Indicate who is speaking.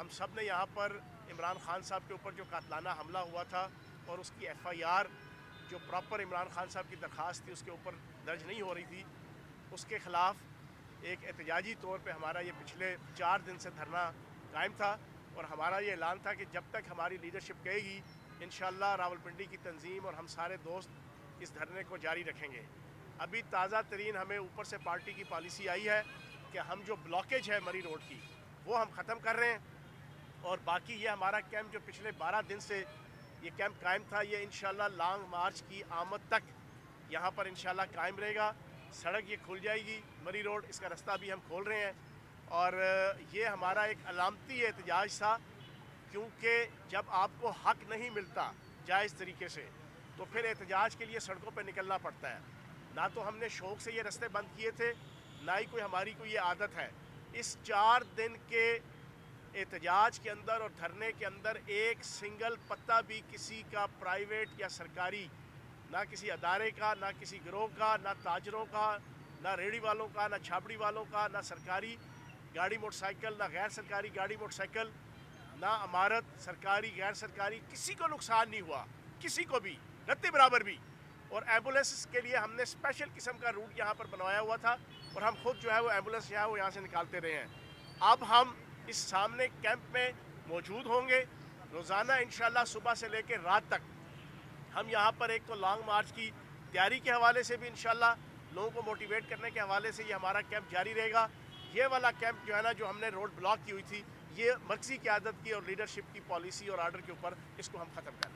Speaker 1: ہم سب نے یہاں پر عمران خان صاحب کے اوپر جو قاتلانہ حملہ ہوا تھا اور اس کی ایف آئی آر جو پراپر عمران خان صاحب کی درخواست تھی اس کے اوپر درج نہیں ہو رہی تھی، اس کے خلاف ایک احتجاجی طور پہ ہمارا یہ پچھلے 4 دن سے دھرنا قائم تھا، اور ہمارا یہ اعلان تھا کہ جب تک ہماری لیڈرشپ کہے گی انشاءاللہ راولپنڈی کی تنظیم اور ہم سارے دوست اس دھرنے کو جاری رکھیں گے۔ ابھی تازہ ترین ہمیں اوپر سے پارٹی کی پالیسی آئی ہے کہ ہم جو بلاکیج ہے مری روڈ کی وہ ہم ختم کر رہے ہیں، اور باقی یہ ہمارا کیمپ جو پچھلے 12 دن سے یہ کیمپ قائم تھا یہ انشاءاللہ لانگ مارچ کی آمد تک یہاں پر انشاءاللہ قائم رہے گا۔ سڑک یہ کھل جائے گی، مری روڈ اس کا رستہ بھی ہم کھول رہے ہیں، اور یہ ہمارا ایک علامتی احتجاج تھا، کیونکہ جب آپ کو حق نہیں ملتا جائز طریقے سے تو پھر احتجاج کے لیے سڑکوں پہ نکلنا پڑتا ہے۔ نہ تو ہم نے شوق سے یہ رستے بند کیے تھے، نہ ہی ہماری کوئی یہ عادت ہے۔ اس 4 دن کے احتجاج کے اندر اور دھرنے کے اندر ایک سنگل پتہ بھی کسی کا پرائیویٹ یا سرکاری، نہ کسی ادارے کا، نہ کسی گروہ کا، نہ تاجروں کا، نہ ریڑھی والوں کا، نہ چھاپڑی والوں کا، نہ سرکاری گاڑی موٹر سائیکل، نہ غیر سرکاری گاڑی موٹر سائیکل، نہ عمارت سرکاری غیر سرکاری، کسی کو نقصان نہیں ہوا، کسی کو بھی رتی برابر بھی۔ اور ایمبولینس کے لیے ہم نے اسپیشل قسم کا روٹ یہاں پر بنوایا ہوا تھا، اور ہم خود جو ہے وہ ایمبولینس جو ہے وہ یہاں سے نکالتے رہے ہیں۔ اب ہم اس سامنے کیمپ میں موجود ہوں گے روزانہ انشاءاللہ صبح سے لے کے رات تک۔ ہم یہاں پر ایک تو لانگ مارچ کی تیاری کے حوالے سے بھی انشاءاللہ لوگوں کو موٹیویٹ کرنے کے حوالے سے یہ ہمارا کیمپ جاری رہے گا۔ یہ والا کیمپ جو ہے نا جو ہم نے روڈ بلاک کی ہوئی تھی، یہ مرکزی قیادت کی اور لیڈرشپ کی پالیسی اور آرڈر کے اوپر اس کو ہم ختم کر رہے ہیں۔